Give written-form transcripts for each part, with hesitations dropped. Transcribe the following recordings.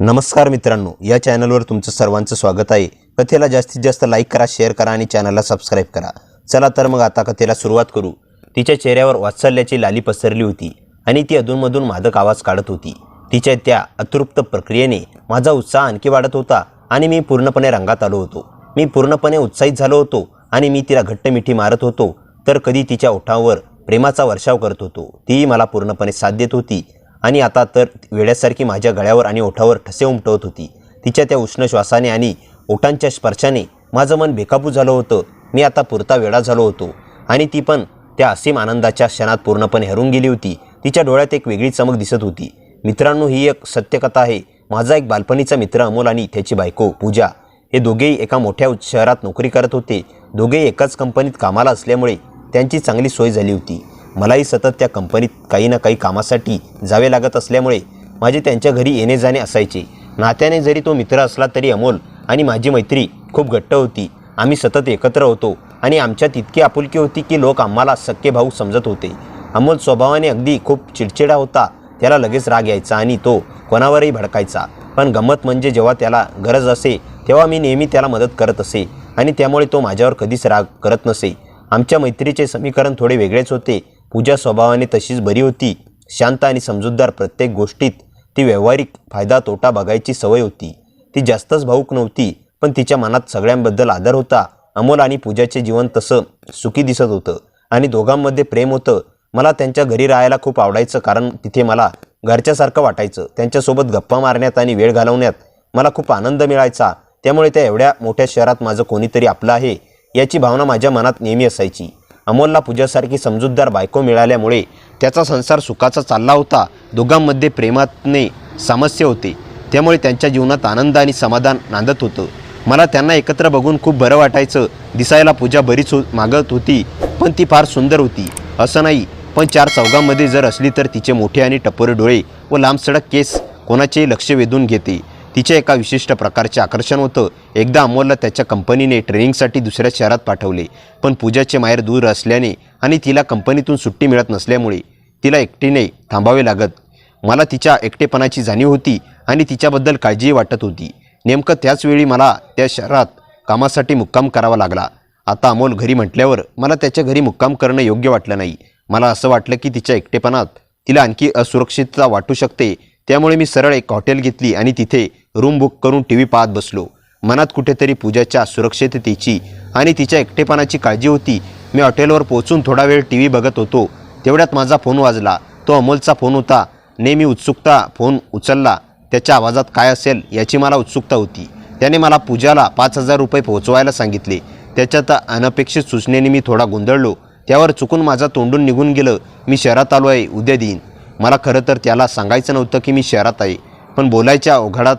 नमस्कार मित्रांनो, या चॅनलवर तुमचं सर्वांचं स्वागत आहे। कथेला जास्तीत जास्त लाईक करा, शेअर करा आणि चॅनलला सबस्क्राईब करा। चला तर मग आता कथेला सुरुवात करू। तिच्या चेहऱ्यावर वात्सल्याची लाली पसरली होती आणि ती अधूनमधून मादक आवाज काढत होती। तिच्या त्या अतृप्त प्रक्रियेने माझा उत्साह आणखी वाढत होता आणि मी पूर्णपणे रंगात आलो होतो। मी पूर्णपणे उत्साहित झालो होतो आणि मी तिला घट्ट मिठी मारत होतो, तर कधी तिच्या ओठांवर प्रेमाचा वर्षाव करत होतो। ती मला पूर्णपणे साथ देत होती आणि आता तर वेड्यासारखी माझ्या गळ्यावर आणि ओठावर ठसे उमटवत होती। तिच्या त्या उष्ण श्वासाने आणि ओठांच्या स्पर्शाने माझं मन बेकाबू झालं होतं। मी आता पुरता वेडा झालो होतो आणि ती पण त्या असीम आनंदाच्या क्षणात पूर्णपणे हरून गेली होती। तिच्या डोळ्यात एक वेगळी चमक दिसत होती। मित्रांनो, ही एक सत्यकथा आहे। माझा एक बालपणीचा मित्र अमोल आणि त्याची बायको पूजा हे दोघेही एका मोठ्या शहरात नोकरी करत होते। दोघेही एकाच कंपनीत कामाला असल्यामुळे त्यांची चांगली सोय झाली होती। मलाही सतत त्या कंपनीत काही ना काही कामासाठी जावे लागत असल्यामुळे माझे त्यांच्या घरी येणे जाणे असायचे। नात्याने जरी तो मित्र असला तरी अमोल आणि माझी मैत्री खूप घट्ट होती। आम्ही सतत एकत्र होतो आणि आमच्यात इतकी आपुलकी होती की लोक आम्हाला सख्खे भाऊ समजत होते। अमोल स्वभावाने अगदी खूप चिडचिडा होता। त्याला लगेच राग यायचा आणि तो कोणावरही भडकायचा, पण गंमत म्हणजे जेव्हा त्याला गरज असे तेव्हा मी नेहमी त्याला मदत करत असे आणि त्यामुळे तो माझ्यावर कधीच राग करत नसे। आमच्या मैत्रीचे समीकरण थोडे वेगळेच होते। पूजा स्वभावाने तशीच बरी होती, शांत आणि समजूतदार। प्रत्येक गोष्टीत ती व्यावहारिक फायदा तोटा बघायची सवय होती। ती जास्तच भावूक नव्हती, पण तिच्या मनात सगळ्यांबद्दल आदर होता। अमोल आणि पूजाचे जीवन तसं सुखी दिसत होतं आणि दोघांमध्ये प्रेम होतं। मला त्यांच्या घरी राहायला खूप आवडायचं, कारण तिथे मला घरच्यासारखं वाटायचं। त्यांच्यासोबत गप्पा मारण्यात आणि वेळ घालवण्यात मला खूप आनंद मिळायचा। त्यामुळे त्या एवढ्या मोठ्या शहरात माझं कोणीतरी आपलं आहे याची भावना माझ्या मनात नेहमी असायची। अमोलला पूजासारखी समजूतदार बायको मिळाल्यामुळे त्याचा संसार सुखाचा चालला होता। दोघांमध्ये प्रेमाने सामस्य होते, त्यामुळे त्यांच्या जीवनात आनंद आणि समाधान नांदत होतं। मला त्यांना एकत्र बघून खूप बरं वाटायचं। दिसायला पूजा बरीच मागत होती, पण ती फार सुंदर होती असं नाही, पण चार चौघांमध्ये जर असली तर तिचे मोठे आणि टपोरे डोळे व लांबसडक केस कोणाचेही लक्ष वेधून घेते। तिचे एका विशिष्ट प्रकारचे आकर्षण होतं। एकदा अमोलला त्याच्या कंपनीने ट्रेनिंगसाठी दुसऱ्या शहरात पाठवले, पण पूजाचे माहेर दूर असल्याने आणि तिला कंपनीतून सुट्टी मिळत नसल्यामुळे तिला एकटीने थांबावे लागत। मला तिच्या एकटेपणाची जाणीव होती आणि तिच्याबद्दल काळजीही वाटत होती। नेमकं त्याच वेळी मला त्या शहरात कामासाठी मुक्काम करावा लागला। आता अमोल घरी म्हटल्यावर मला त्याच्या घरी मुक्काम करणं योग्य वाटलं नाही। मला असं वाटलं की तिच्या एकटेपणात तिला आणखी असुरक्षितता वाटू शकते। त्यामुळे मी सरळ एक हॉटेल घेतली आणि तिथे रूम बुक करून टी व्ही पाहत बसलो। मनात कुठेतरी पूजाच्या सुरक्षिततेची आणि तिच्या एकटेपणाची काळजी होती। मी हॉटेलवर पोहोचून थोडा वेळ टी व्ही बघत होतो, तेवढ्यात माझा फोन वाजला। तो अमोलचा फोन होता। नेहमी उत्सुकता फोन उचलला। त्याच्या आवाजात काय असेल याची मला उत्सुकता होती। त्याने मला पूजाला 5,000 रुपये पोहोचवायला सांगितले। त्याच्यात अनपेक्षित सूचनेने मी थोडा गोंधळलो। त्यावर चुकून माझा तोंडून निघून गेलं, मी शहरात आलो आहे, उद्या देईन। मला खरं तर त्याला सांगायचं नव्हतं की मी शहरात आहे, पण बोलायच्या ओघाडात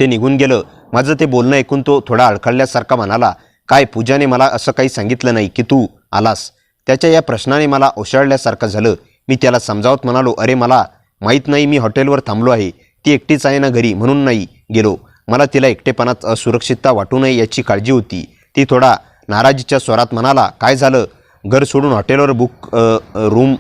ते निघून गेलं। माझं ते बोलणं ऐकून तो थोडा अडखळल्यासारखा म्हणाला, काय पूजाने मला असं काही सांगितलं नाही की तू आलास? त्याच्या या प्रश्नाने मला ओशाळल्यासारखं झालं। मी त्याला समजावत म्हणालो, अरे मला माहीत नाही, मी हॉटेलवर थांबलो आहे। ती एकटीच आहे ना घरी, म्हणून नाही गेलो। मला तिला एकटेपणात असुरक्षितता वाटू नये याची काळजी होती। ती थोडा नाराजीच्या स्वरात म्हणाला, काय झालं? घर सोडून हॉटेलवर बुक रूम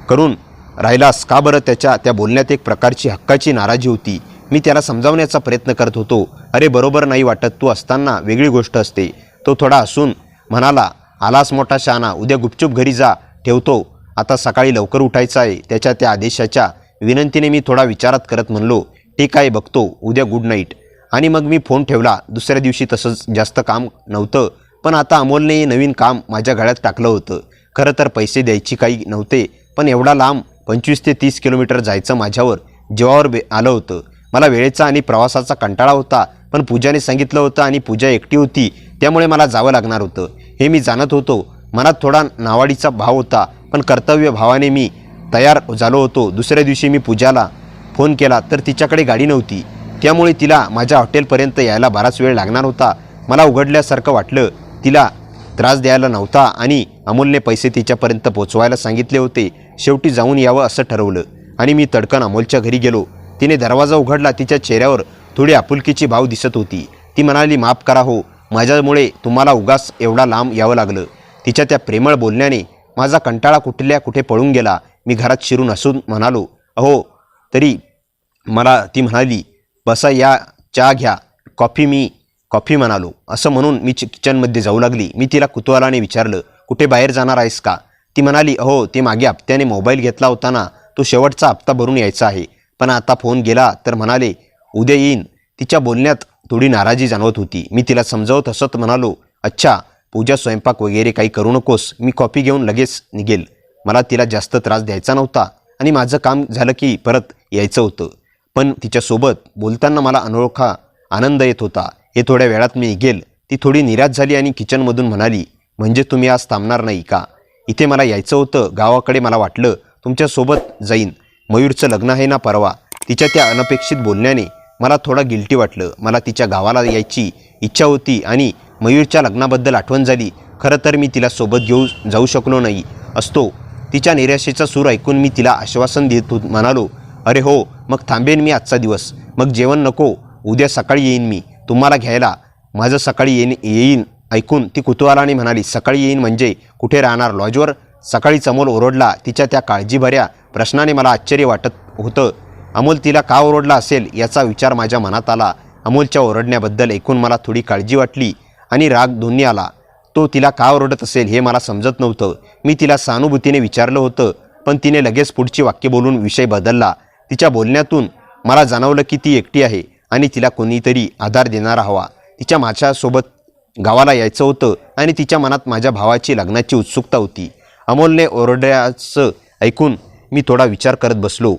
करून राहिलास का बरं? त्याच्या त्या बोलण्यात एक प्रकारची हक्काची नाराजी होती। मी त्याला समजावण्याचा प्रयत्न करत होतो, अरे बरोबर नाही वाटत, तू असताना वेगळी गोष्ट असते। तो थोडा हसून म्हणाला, आलास मोठा शहाणा, उद्या गुपचूप घरी जा, ठेवतो, आता सकाळी लवकर उठायचं आहे। त्याच्या त्या आदेशाच्या विनंतीने मी थोडा विचारात करत म्हणलो, ठीक आहे, बघतो, उद्या गुड नाईट। आणि मग मी फोन ठेवला। दुसऱ्या दिवशी तसंच जास्त काम नव्हतं, पण आता अमोलने नवीन काम माझ्या गळ्यात टाकलं होतं। खरं तर पैसे द्यायची काही नव्हते, पण एवढा लांब 25 ते 30 किलोमीटर जायचं माझ्यावर जीवावर आलं होतं। मला वेळेचा आणि प्रवासाचा कंटाळा होता, पण पूजाने सांगितलं होतं आणि पूजा एकटी होती, त्यामुळे मला जावं लागणार होतं हे मी जाणत होतो। मनात थोडा नावाडीचा भाव होता, पण कर्तव्य भावाने मी तयार झालो होतो। दुसऱ्या दिवशी मी पूजाला फोन केला तर तिच्याकडे गाडी नव्हती, त्यामुळे तिला माझ्या हॉटेलपर्यंत यायला बराच वेळ लागणार होता। मला उघडल्यासारखं वाटलं, तिला त्रास द्यायला नव्हता आणि अमोलने पैसे तिच्यापर्यंत पोचवायला सांगितले होते। शेवटी जाऊन यावं असं ठरवलं आणि मी तडकन अमोलच्या घरी गेलो। तिने दरवाजा उघडला। तिच्या चेहऱ्यावर थोडी आपुलकीची भाव दिसत होती। ती म्हणाली, माफ करा हो, माझ्यामुळे तुम्हाला उगाच एवढा लांब यावं लागलं। तिच्या त्या प्रेमळ बोलण्याने माझा कंटाळा कुठल्या कुठे पळून गेला। मी घरात शिरून हसून म्हणालो, अहो तरी मला ती म्हणाली, बसा या चहा घ्या कॉफी म्हणालो. असं म्हणून मी किचनमध्ये जाऊ लागली. मी तिला कुतूहलाने विचारलं, कुठे बाहेर जाणार आहेस का? ती म्हणाली, हो, ते मागे हप्त्याने मोबाईल घेतला होता ना, तो शेवटचा हप्ता भरून यायचा आहे. पण आता फोन गेला तर म्हणाले उद्या येईन. तिच्या बोलण्यात थोडी नाराजी जाणवत होती. मी तिला समजावत हसत म्हणालो, अच्छा, पूजा स्वयंपाक वगैरे काही करू नकोस, मी कॉफी घेऊन लगेच निघेल. मला तिला जास्त त्रास द्यायचा नव्हता आणि माझं काम झालं की परत यायचं होतं. पण तिच्यासोबत बोलताना मला अनोळखा आनंद येत होता. हे थोड्या वेळात मी निघेल. ती थोडी निराश झाली आणि किचनमधून म्हणाली, म्हणजे तुम्ही आज थांबणार नाही का? इथे मला यायचं होतं. गावाकडे मला वाटलं तुमच्यासोबत जाईन. मयूरचं लग्न आहे ना परवा. तिच्या त्या अनपेक्षित बोलण्याने मला थोडा गिल्टी वाटलं. मला तिच्या गावाला यायची इच्छा होती आणि मयूरच्या लग्नाबद्दल आठवण झाली. खरं तर मी तिला सोबत जाऊ शकलो नाही असतो. तिच्या निराशेचा सूर ऐकून मी तिला आश्वासन देत म्हणालो, अरे हो, मग थांबेन मी आजचा दिवस. मग जेवण नको, उद्या सकाळी येईन मी तुम्हाला घ्यायला. माझं सकाळी येईन ऐकून ती कुतूहलाने म्हणाली, सकाळी येईन म्हणजे कुठे राहणार, लॉजवर? सकाळीच अमोल ओरडला. तिच्या त्या काळजीभऱ्या प्रश्नाने मला आश्चर्य वाटत होतं. अमोल तिला का ओरडला असेल याचा विचार माझ्या मनात आला. अमोलच्या ओरडण्याबद्दल ऐकून मला थोडी काळजी वाटली आणि राग दोन्ही आला. तो तिला का ओरडत असेल हे मला समजत नव्हतं. मी तिला सहानुभूतीने विचारलं होतं, पण तिने लगेच पुढची वाक्य बोलून विषय बदलला. तिच्या बोलण्यातून मला जाणवलं की ती एकटी आहे आणि तिला कोणीतरी आधार देणारा हवा. तिच्या माझ्यासोबत गावाला यायचं होतं आणि तिच्या मनात माझ्या भावाची लग्नाची उत्सुकता होती. अमोलने ओरडल्याचं ऐकून मी थोडा विचार करत बसलो.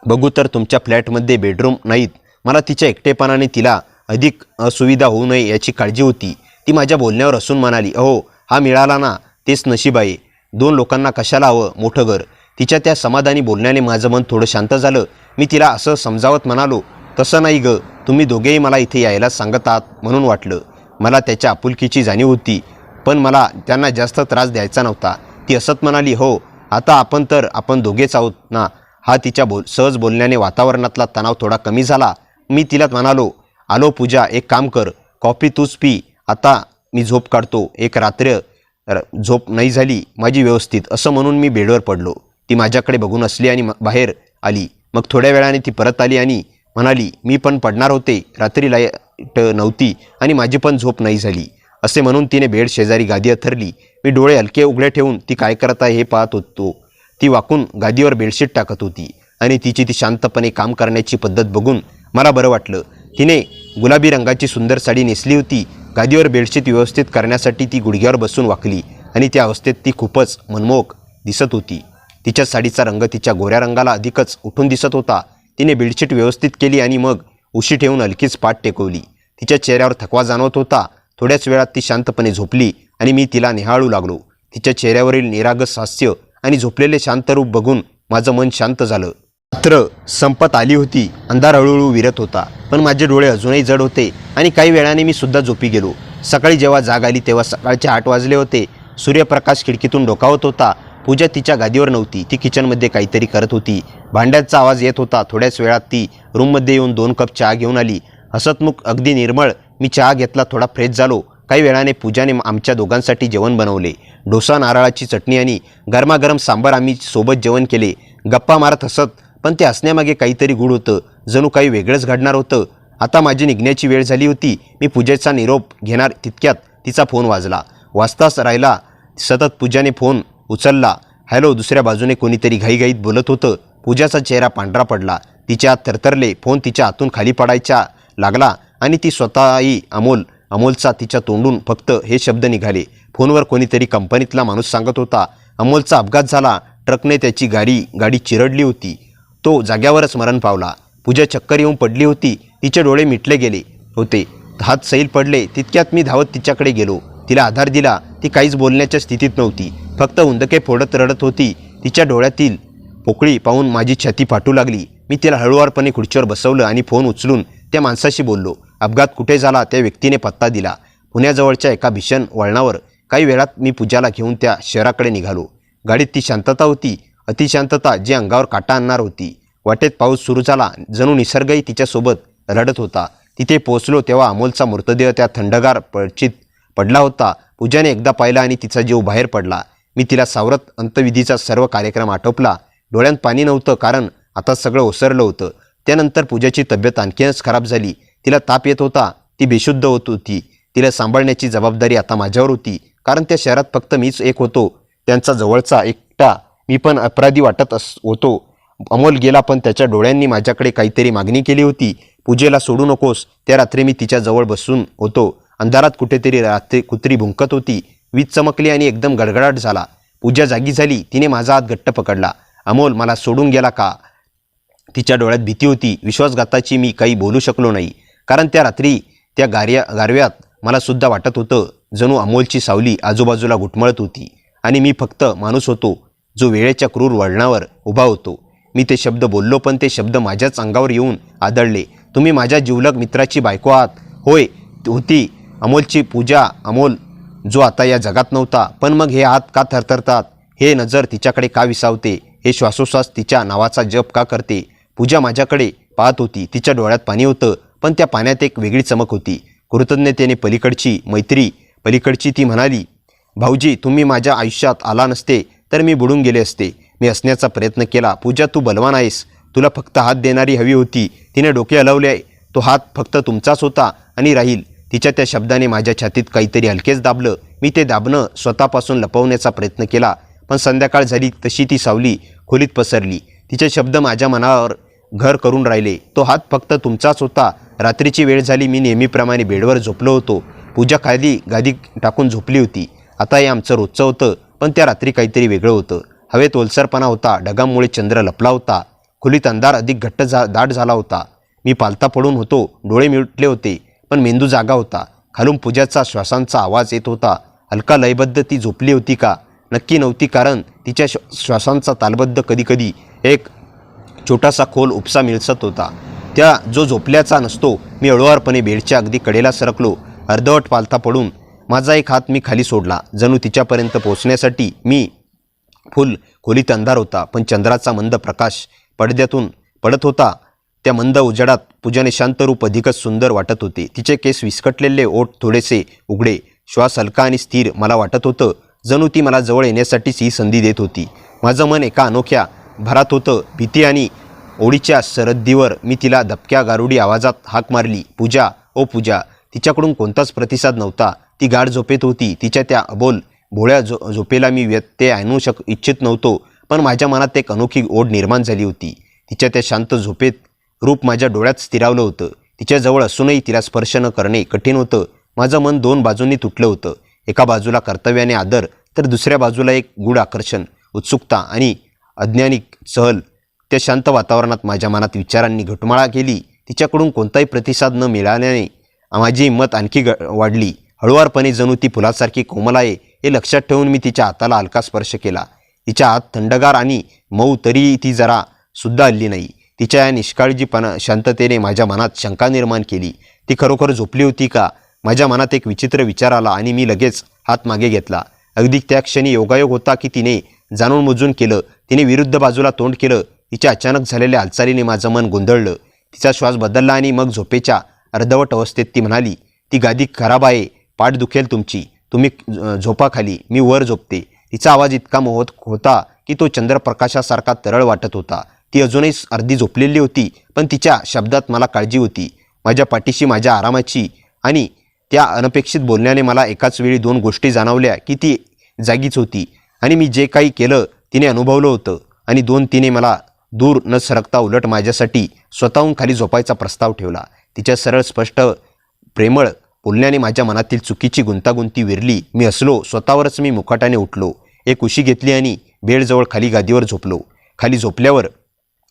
बघू तर तुमच्या फ्लॅटमध्ये बेडरूम नाहीत. मला तिच्या एकटेपणाने तिला अधिक असुविधा होऊ नये याची काळजी होती. ती माझ्या बोलण्यावर हसून म्हणाली, अहो, हा मिळाला ना, तेच नशीब आहे. 2 लोकांना कशाला हवं मोठं घर? तिच्या त्या समाधानी बोलण्याने माझं मन थोडं शांत झालं. मी तिला असं समजावत म्हणालो, तसं नाही ग, तुम्ही दोघेही मला इथे यायला सांगत आहात म्हणून वाटलं. मला त्याच्या आपुलकीची जाणीव होती, पण मला त्यांना जास्त त्रास द्यायचा नव्हता. ती हसत म्हणाली, हो, आता आपण दोघेच आहोत ना. हा तिच्या सहज बोलण्याने वातावरणातला तणाव थोडा कमी झाला. मी तिला म्हणालो, आलो पूजा, एक काम कर, कॉफी तूच पी. आता मी झोप काढतो. एक रात्र झोप नाही झाली माझी व्यवस्थित. असं म्हणून मी बेडवर पडलो. ती माझ्याकडे बघून हसली आणि बाहेर आली. मग थोड्या वेळाने ती परत आली आणि म्हणाली, मी पण पडणार होते. रात्री लाईट नव्हती आणि माझी पण झोप नाही झाली. असे म्हणून तिने बेड शेजारी गादी अंथरली. मी डोळे हलके उघडे ठेवून ती काय करत आहे हे पाहत होतो. ती वाकून गादीवर बेडशीट टाकत होती आणि तिची ती शांतपणे काम करण्याची पद्धत बघून मला बरं वाटलं. तिने गुलाबी रंगाची सुंदर साडी नेसली होती. गादीवर बेडशीट व्यवस्थित करण्यासाठी ती गुडघ्यावर बसून वाकली आणि त्या अवस्थेत ती खूपच मनमोहक दिसत होती. तिच्या साडीचा रंग तिच्या गोऱ्या रंगाला अधिकच उठून दिसत होता. तिने बेडशीट व्यवस्थित केली आणि मग उशी ठेवून हलकीच पाठ टेकवली. तिच्या चेहऱ्यावर थकवा जाणवत होता. थोड्याच वेळात ती शांतपणे झोपली आणि मी तिला निहाळू लागलो. तिच्या चेहऱ्यावरील निरागस हास्य आणि झोपलेले शांत रूप बघून माझं मन शांत झालं. रात्र संपत आली होती. अंधार हळूहळू विरत होता, पण माझे डोळे अजूनही जड होते आणि काही वेळाने मी सुद्धा झोपी गेलो. सकाळी जेव्हा जाग आली तेव्हा सकाळचे 8 वाजले होते. सूर्यप्रकाश खिडकीतून डोकावत होता. पूजा तिच्या गादीवर नव्हती. ती किचनमध्ये काहीतरी करत होती. भांड्याचा आवाज येत होता. थोड्याच वेळात ती रूममध्ये येऊन 2 कप चहा घेऊन आली. हसतमुख, अगदी निर्मळ. मी चहा घेतला, थोडा फ्रेश झालो. काही वेळाने पूजाने आमच्या दोघांसाठी जेवण बनवले. डोसा, नारळाची चटणी आणि गरमागरम सांबार. आम्ही सोबत जेवण केले, गप्पा मारत हसत. पण ते हसण्यामागे काहीतरी गूढ होतं. जणू काही वेगळंच घडणार होतं. आता माझी निघण्याची वेळ झाली होती. मी पूजेचा निरोप घेणार तितक्यात तिचा फोन वाजला. वाजताच राहिला. सतत पूजाने फोन उचलला. हॅलो. दुसऱ्या बाजूने कोणीतरी घाईघाईत बोलत होतं. पूजाचा चेहरा पांढरा पडला. तिचे हात थरथरले. फोन तिच्या हातून खाली पडायचा लागला आणि ती स्वतःही अमोलचा तिच्या तोंडून फक्त हे शब्द निघाले. फोनवर कोणीतरी कंपनीतला माणूस सांगत होता, अमोलचा अपघात झाला. ट्रकने त्याची गाडी चिरडली होती. तो जाग्यावरच मरण पावला. पूजा चक्कर येऊन पडली होती. तिचे डोळे मिटले गेले होते. हात सैल पडले. तितक्यात मी धावत तिच्याकडे गेलो. तिला आधार दिला. ती काहीच बोलण्याच्या स्थितीत नव्हती. फक्त हुंदके फोडत रडत होती. तिच्या डोळ्यातील पोकळी पाहून माझी छाती फाटू लागली. मी तिला हळूवारपणे खुर्चीवर बसवलं आणि फोन उचलून त्या माणसाशी बोललो. अपघात कुठे झाला त्या व्यक्तीने पत्ता दिला. पुण्याजवळच्या एका भीषण वळणावर. काही वेळात मी पूजाला घेऊन त्या शहराकडे निघालो. गाडीत ती शांतता होती, अतिशांतता जी अंगावर काटा आणणार होती. वाटेत पाऊस सुरू झाला. जणू निसर्गही तिच्यासोबत रडत होता. तिथे पोहोचलो तेव्हा अमोलचा मृतदेह त्या थंडगार पळचीत पडला होता. पूजाने एकदा पाहिला आणि तिचा जीव बाहेर पडला. मी तिला सावरत अंत्यविधीचा सर्व कार्यक्रम आटोपला. डोळ्यात पाणी नव्हतं, कारण आता सगळं ओसरलं होतं. त्यानंतर पूजाची तब्येत आणखीनच खराब झाली. तिला ताप येत होता, ती बेशुद्ध होत होती. तिला सांभाळण्याची जबाबदारी आता माझ्यावर होती, कारण त्या शहरात फक्त मीच एक होतो, त्यांचा जवळचा एकटा. मी पण अपराधी वाटत होतो. अमोल गेला, पण त्याच्या डोळ्यांनी माझ्याकडे काहीतरी मागणी केली होती. पूजेला सोडू नकोस. त्या रात्री मी तिच्या जवळ बसून होतो. अंधारात कुठेतरी रात्री कुत्री भुंकत होती. वीज चमकली आणि एकदम गडगडाट झाला. पूजा जागी झाली. तिने माझा हात घट्ट पकडला. अमोल मला सोडून गेला का? तिच्या डोळ्यात भीती होती, विश्वासघाताची. मी काही बोलू शकलो नाही, कारण त्या रात्री त्या गारव्यात मला सुद्धा वाटत होतं जणू अमोलची सावली आजूबाजूला घुटमळत होती आणि मी फक्त माणूस होतो जो वेळेच्या क्रूर वळणावर उभा होतो. मी ते शब्द बोललो, पण ते शब्द माझ्याच अंगावर येऊन आदळले. तुम्ही माझ्या जिवलग मित्राची बायको आहात. होय, होती अमोलची पूजा. अमोल जो आता या जगात नव्हता. पण मग हे हात का थरथरतात? हे नजर तिच्याकडे का विसावते? हे श्वासोश्वास तिच्या नावाचा जप का करते? पूजा माझ्याकडे पाहत होती. तिच्या डोळ्यात पाणी होतं, पण त्या पाण्यात एक वेगळी चमक होती. कृतज्ञतेने पलीकडची मैत्री पलीकडची. ती म्हणाली, भाऊजी, तुम्ही माझ्या आयुष्यात आला नसते तर मी बुडून गेले असते. मी हसण्याचा प्रयत्न केला. पूजा, तू बलवान आहेस. तुला फक्त हात देणारी हवी होती. तिने डोके हलवले. तो हात फक्त तुमचाच होता आणि राहील. तिच्या त्या शब्दाने माझ्या छातीत काहीतरी हलकेच दाबलं. मी ते दाबणं स्वतःपासून लपवण्याचा प्रयत्न केला, पण संध्याकाळ झाली तशी ती सावली खोलीत पसरली. तिचे शब्द माझ्या मनावर घर करून राहिले. तो हात फक्त तुमचाच होता. रात्रीची वेळ झाली. मी नेहमीप्रमाणे बेडवर झोपलो होतो. पूजा खाली गादी टाकून झोपली होती. आता हे आमचं रोजचं होतं, पण त्या रात्री काहीतरी वेगळं होतं. हवेत ओलसरपणा होता. ढगांमुळे चंद्र लपला होता. खोलीत अंधार अधिक दाट झाला होता. मी पालथा पडून होतो. डोळे मिटले होते, पण मेंदू जागा होता. खालून पूजाचा श्वासांचा आवाज येत होता. हलका लयबद्ध. ती झोपली होती का? नक्की नव्हती, कारण तिच्या श्वासांचा तालबद्ध कधीकधी एक छोटासा खोल उपसा मिळसत होता, त्या जो झोपल्याचा नसतो. मी हळुवारपणे बेडच्या अगदी कडेला सरकलो. अर्धवट पालथा पडून माझा एक हात मी खाली सोडला, जणू तिच्यापर्यंत पोहोचण्यासाठी. मी फुल खोलीत अंधार होता, पण चंद्राचा मंद प्रकाश पडद्यातून पडत होता. त्या मंद उजेडात पूजाने शांत रूप अधिकच सुंदर वाटत होते. तिचे केस विस्कटलेले, ओठ थोडेसे उघडे, श्वास हलका आणि स्थिर. मला वाटत होतं जणू ती मला जवळ येण्यासाठीच ही संधी देत होती. माझं मन एका अनोख्या भरात होतं. भीती आणि ओढीच्या सरहद्दीवर. मी तिला दबक्या गारुडी आवाजात हाक मारली, पूजा, ओ पूजा. तिच्याकडून कोणताच प्रतिसाद नव्हता. ती गाढ झोपेत होती. तिच्या त्या अबोल भोळ्या झोपेला मी व्यत्यय आणू इच्छित नव्हतो, पण माझ्या मनात एक अनोखी ओढ निर्माण झाली होती. तिच्या त्या शांत झोपेत रूप माझ्या डोळ्यात स्थिरावलं होतं. तिच्याजवळ असूनही तिला स्पर्श न करणे कठीण होतं. माझं मन दोन बाजूंनी तुटलं होतं. एका बाजूला कर्तव्याने आदर, तर दुसऱ्या बाजूला एक गूढ आकर्षण, उत्सुकता आणि अज्ञानिक सहल. त्या शांत वातावरणात माझ्या मनात विचारांनी घटमाळा केली. तिच्याकडून कोणताही प्रतिसाद न मिळाल्याने माझी हिंमत आणखी वाढली. हळुवारपणे, जणू ती फुलासारखी कोमल आहे हे लक्षात ठेवून मी तिच्या हाताला हलका स्पर्श केला. तिच्या हात थंडगार आणि मऊ, तरी ती जरा सुद्धा हलली नाही. तिच्या या निष्काळजीपणा शांततेने माझ्या मनात शंका निर्माण केली. ती खरोखर झोपली होती का? माझ्या मनात एक विचित्र विचार आला आणि मी लगेच हात मागे घेतला. अगदी त्या क्षणी योगायोग होता की तिने जाणून बुजून केलं. तिने विरुद्ध बाजूला तोंड केलं. तिच्या अचानक झालेल्या हालचालीने माझं मन गोंधळलं. तिचा श्वास बदलला आणि मग झोपेच्या अर्धवट अवस्थेत ती म्हणाली, ती गादी खराब आहे, पाठ दुखेल तुमची, तुम्ही झोपा खाली, मी वर झोपते. तिचा आवाज इतका मोहक होता की तो चंद्रप्रकाशासारखा तरळ वाटत होता. ती अजूनही अर्धी झोपलेली होती, पण तिच्या शब्दात मला काळजी होती, माझ्या पाठीशी, माझ्या आरामाची. आणि त्या अनपेक्षित बोलण्याने मला एकाच वेळी दोन गोष्टी जाणवल्या की ती जागीच होती आणि मी जे काही केलं तिने अनुभवलं होतं. आणि दोन, तिने मला दूर न सरकता उलट माझ्यासाठी स्वतःहून खाली झोपायचा प्रस्ताव ठेवला. तिच्या सरळ, स्पष्ट, प्रेमळ बोलण्याने माझ्या मनातील चुकीची गुंतागुंती विरली. मी हसलो स्वतःवरच. मी मुकाटाने उठलो, एक उशी घेतली आणि बेडजवळ खाली गादीवर झोपलो. खाली झोपल्यावर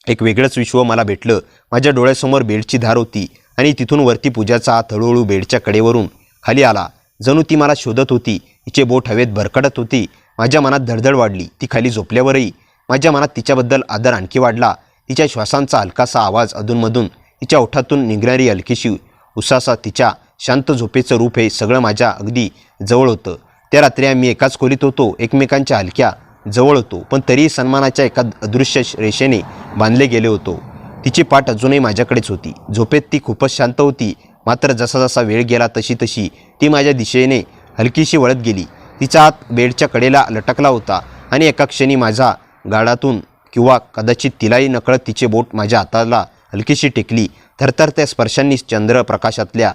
एक वेगळंच विश्व मला भेटलं. माझ्या डोळ्यासमोर बेडची धार होती आणि तिथून वरती पूजाचा हात हळूहळू बेडच्या कडेवरून खाली आला, जणू ती मला शोधत होती. तिचे बोट हवेत भरकडत होती. माझ्या मनात धडधड वाढली. ती खाली झोपल्यावरही माझ्या मनात तिच्याबद्दल आदर आणखी वाढला. तिच्या श्वासांचा हलकासा आवाज, अधूनमधून तिच्या ओठातून निघणारी हलकीशी उसासा, तिच्या शांत झोपेचं रूप, हे सगळं माझ्या अगदी जवळ होतं. त्या रात्री आम्ही एकाच खोलीत होतो, एकमेकांच्या हलक्या जवळ होतो, पण तरीही सन्मानाच्या एका अदृश्य रेषेने बांधले गेले होतो. तिची पाठ अजूनही माझ्याकडेच होती. झोपेत ती खूपच शांत होती, मात्र जसा जसा वेळ गेला तशी तशी ती माझ्या दिशेने हलकीशी वळत गेली. तिचा हात बेडच्या कडेला लटकला होता आणि एका क्षणी माझ्या गाडातून, किंवा कदाचित तिलाही नकळत, तिचे बोट माझ्या हाताला हलकीशी टेकली. थरथरत्या स्पर्शांनी चंद्रप्रकाशातल्या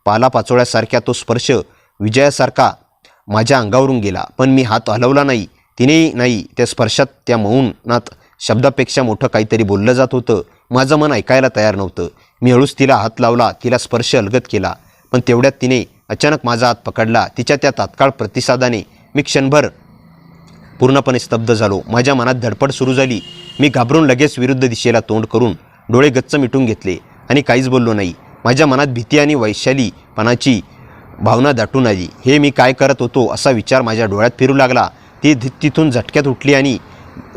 पालापाचोळ्यासारख्या तो स्पर्श विजयासारखा माझ्या अंगावरून गेला. पण मी हात हलवला नाही. तिनेही नाही. त्या स्पर्शात, त्या मौनात शब्दापेक्षा मोठं काहीतरी बोललं जात होतं. माझं मन ऐकायला तयार नव्हतं. मी हळूच तिला हात लावला, तिला स्पर्श अलगद केला. पण तेवढ्यात तिने अचानक माझा हात पकडला. तिच्या त्या तात्काळ प्रतिसादाने मी क्षणभर पूर्णपणे स्तब्ध झालो. माझ्या मनात धडपड सुरू झाली. मी घाबरून लगेच विरुद्ध दिशेला तोंड करून डोळे गच्च मिटून घेतले आणि काहीच बोललो नाही. माझ्या मनात भीती आणि वैशालीपणाची भावना दाटून आली. हे मी काय करत होतो असा विचार माझ्या डोळ्यात फिरू लागला. ती तिथून झटक्यात उठली आणि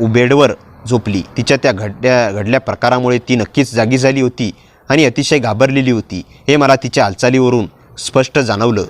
बेडवर झोपली. तिच्या त्या घडल्या प्रकारामुळे ती नक्कीच जागी झाली होती आणि अतिशय घाबरलेली होती. हे मला तिच्या हालचालीवरून स्पष्ट जाणवलं.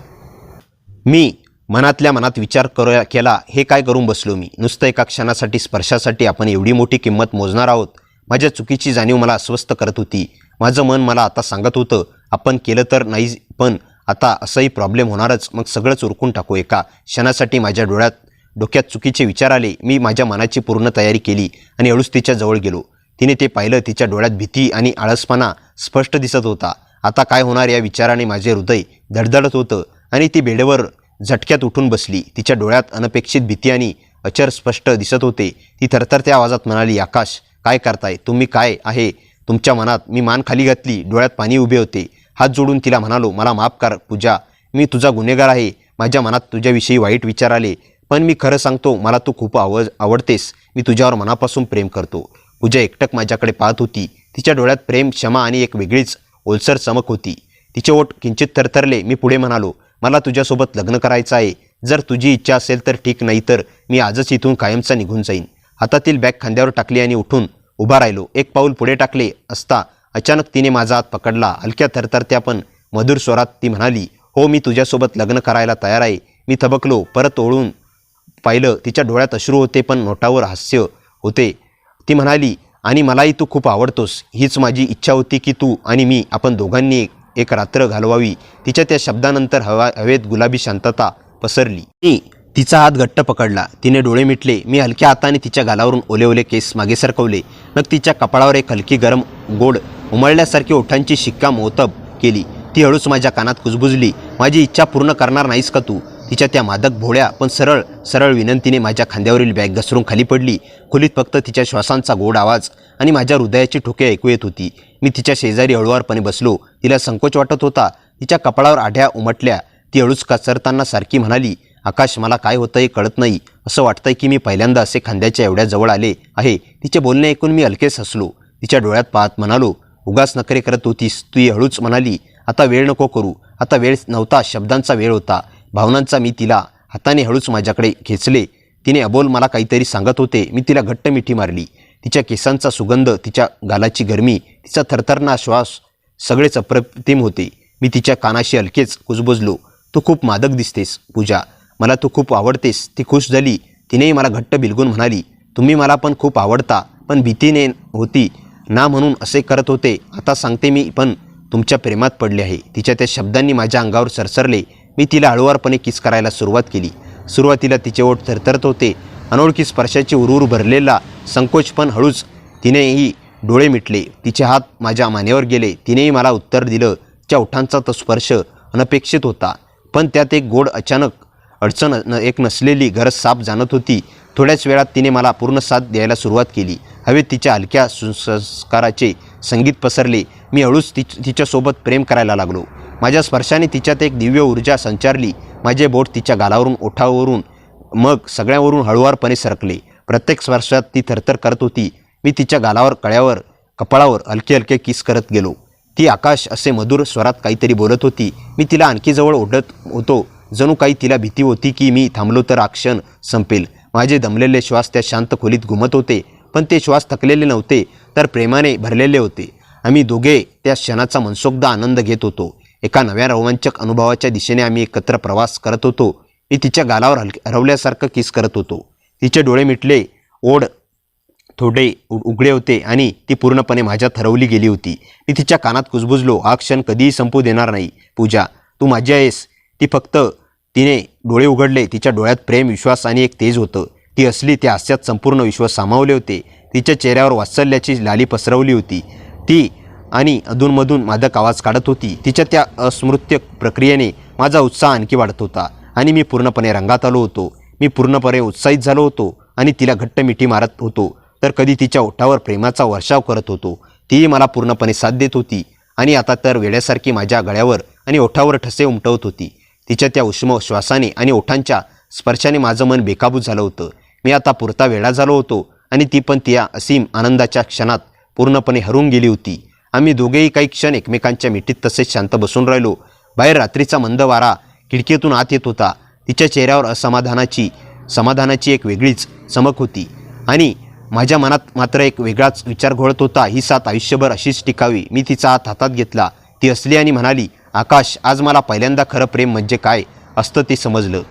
मी मनातल्या मनात विचार केला, हे काय करून बसलो मी? नुसतं एका क्षणासाठी, स्पर्शासाठी आपण एवढी मोठी किंमत मोजणार आहोत? माझ्या चुकीची जाणीव मला अस्वस्थ करत होती. माझं मन मला आता सांगत होतं, आपण केलं तर नाही, पण आता असंही प्रॉब्लेम होणारच. मग सगळंच उरकून टाकू. एका क्षणासाठी माझ्या डोक्यात चुकीचे विचार आले. मी माझ्या मनाची पूर्ण तयारी केली आणि हळूच तिच्या जवळ गेलो. तिने ते पाहिलं. तिच्या डोळ्यात भीती आणि आळसपणा स्पष्ट दिसत होता. आता काय होणार या विचाराने माझे हृदय धडधडत होतं आणि ती बेडवर झटक्यात उठून बसली. तिच्या डोळ्यात अनपेक्षित भीती आणि अचर स्पष्ट दिसत होते. ती थरथरत्या आवाजात म्हणाली, आकाश, काय करताय तुम्ही? काय आहे तुमच्या मनात? मी मान खाली घातली. डोळ्यात पाणी उभे होते. हात जोडून तिला म्हणालो, मला माफ कर पूजा. मी तुझा गुन्हेगार आहे. माझ्या मनात तुझ्याविषयी वाईट विचार आले. पण मी खरं सांगतो, मला तू खूप आवडतेस. मी तुझ्यावर मनापासून प्रेम करतो. पूजा एकटक माझ्याकडे पाहत होती. तिच्या डोळ्यात प्रेम, क्षमा आणि एक वेगळीच ओलसर चमक होती. तिचे ओठ किंचित थरथरले. मी पुढे म्हणालो, मला तुझ्यासोबत लग्न करायचं आहे. जर तुझी इच्छा असेल तर ठीक, नाही तर मी आजच इथून कायमचा निघून जाईन. हातातील बॅग खांद्यावर टाकली आणि उठून उभा राहिलो. एक पाऊल पुढे टाकले असता अचानक तिने माझा हात पकडला. हलक्या थरथरत्या पण मधुर स्वरात ती म्हणाली, हो, मी तुझ्यासोबत लग्न करायला तयार आहे. मी थबकलो. परत ओळून पाहिलं. तिच्या डोळ्यात अश्रू होते, पण नोटावर हास्य होते. ती म्हणाली, आणि मलाही तू खूप आवडतोस. हीच माझी इच्छा होती की तू आणि मी, आपण दोघांनी एक रात्र घालवावी. तिच्या त्या शब्दानंतर हवेत गुलाबी शांतता पसरली. मी तिचा हात घट्ट पकडला. तिने डोळे मिटले. मी हलक्या हाताने तिच्या गालावरून ओले ओले केस मागे सरकवले. मग तिच्या कपाळावर एक हलकी गरम गोड उमळल्यासारखी ओठांची शिक्कामोर्तब केली. ती हळूच माझ्या कानात कुजबुजली, माझी इच्छा पूर्ण करणार नाहीस का तू? तिच्या त्या मादक भोळ्या पण सरळ विनंतीने माझ्या खांद्यावरील बॅग घसरून खाली पडली. खोलीत फक्त तिच्या श्वासांचा गोड आवाज आणि माझ्या हृदयाची ठोके ऐकू येत होती. मी तिच्या शेजारी हळुवारपणे बसलो. तिला संकोच वाटत होता. तिच्या कपाळावर आढ्या उमटल्या. ती हळूच कचरताना सारखी म्हणाली, आकाश, मला काय होतं हे कळत नाही. असं वाटतंय की मी पहिल्यांदा असे खांद्याच्या एवढ्या जवळ आले आहे. तिचे बोलणे ऐकून मी हलकेच हसलो. तिच्या डोळ्यात पाहत म्हणालो, उगाच नखरे करत होतीस. ती हळूच म्हणाली, आता वेळ नको करू. आता वेळ नव्हता, शब्दांचा वेळ होता, भावनांचा. मी तिला हाताने हळूच माझ्याकडे खेचले. तिने अबोल मला काहीतरी सांगत होते. मी तिला घट्ट मिठी मारली. तिच्या केसांचा सुगंध, तिच्या गालाची गरमी, तिचा थरथरणारा श्वास सगळेच अप्रतिम होते. मी तिच्या कानाशी हलकेच कुजबुजलो, तू खूप मादक दिसतेस पूजा. मला तू खूप आवडतेस. ती खुश झाली. तिनेही मला घट्ट बिलगून म्हणाली, तुम्ही मला पण खूप आवडता, पण भीतीने होती ना म्हणून असे करत होते. आता सांगते, मी पण तुमच्या प्रेमात पडले आहे. तिच्या त्या शब्दांनी माझ्या अंगावर सरसरले. मी तिला हळुवारपणे किस करायला सुरुवात केली. सुरुवातीला तिचे ओठ थरथरत होते. अनोळखी स्पर्शाची उरूर भरलेला संकोच, पण हळूच तिनेही डोळे मिटले. तिचे हात माझ्या मानेवर गेले. तिनेही मला उत्तर दिलं. तिच्या ओठांचा तो स्पर्श अनपेक्षित होता, पण त्यात एक गोड अचानक अडचण, एक नसलेली गरज साफ जाणत होती. थोड्याच वेळात तिने मला पूर्ण साथ द्यायला सुरुवात केली. हवेत तिच्या हलक्या संस्काराचे संगीत पसरले. मी हळूच तिच्यासोबत प्रेम करायला लागलो. माझ्या स्पर्शाने तिच्यात एक दिव्य ऊर्जा संचारली. माझे बोट तिच्या गालावरून, ओठावरून, मग सगळ्यावरून हळुवारपणे सरकले. प्रत्येक स्पर्शात ती थरथर करत होती. मी तिच्या गालावर, कळ्यावर, कपाळावर हलके हलके किस करत गेलो. ती आकाश असे मधुर स्वरात काहीतरी बोलत होती. मी तिला आणखी जवळ ओढत होतो. जणू काही तिला भीती होती की मी थांबलो तर हा क्षण संपेल. माझे दमलेले श्वास त्या शांत खोलीत घुमत होते, पण ते श्वास थकलेले नव्हते, तर प्रेमाने भरलेले होते. आम्ही दोघे त्या क्षणाचा मनसोक्त आनंद घेत होतो. एका नव्या रोमांचक अनुभवाच्या दिशेने आम्ही एकत्र प्रवास करत होतो. मी तिच्या गालावर हरवल्यासारखं किस करत होतो. तिचे डोळे मिटले, ओढ थोडे उघडे होते आणि ती पूर्णपणे माझ्यात हरवली गेली होती. मी तिच्या कानात कुजबुजलो, हा क्षण कधीही संपू देणार नाही पूजा, तू माझी आहेस. तिने डोळे उघडले. तिच्या डोळ्यात प्रेम, विश्वास आणि एक तेज होतं. ती हसली. त्या हास्यात संपूर्ण विश्व सामावले होते. तिच्या चेहऱ्यावर वात्सल्याची लाली पसरवली होती. ती आणि अधूनमधून मादक आवाज काढत होती. तिच्या त्या अस्मृत्य प्रक्रियेने माझा उत्साह आणखी वाढत होता आणि मी पूर्णपणे रंगात आलो होतो. मी पूर्णपणे उत्साहित झालो होतो आणि तिला घट्ट मिठी मारत होतो, तर कधी तिच्या ओठावर प्रेमाचा वर्षाव करत होतो. तीही मला पूर्णपणे साथ देत होती आणि आता तर वेड्यासारखी माझ्या गळ्यावर आणि ओठावर ठसे उमटवत होती. तिच्या त्या उष्म श्वासाने आणि ओठांच्या स्पर्शाने माझं मन बेकाबू झालं होतं. मी आता पुरता वेडा झालो होतो आणि ती पण त्या असीम आनंदाच्या क्षणात पूर्णपणे हरवून गेली होती. आम्ही दोघेही काही क्षण एकमेकांच्या मिठीत तसेच शांत बसून राहिलो. बाहेर रात्रीचा मंद वारा खिडकीतून आत येत होता. तिच्या चेहऱ्यावर समाधानाची एक वेगळीच चमक होती आणि माझ्या मनात मात्र एक वेगळाच विचार घोळत होता. ही साथ आयुष्यभर अशीच टिकावी. मी तिचा हात हातात घेतला. ती हसली आणि म्हणाली, आकाश, आज मला पहिल्यांदा खरं प्रेम म्हणजे काय असतं ते समजलं.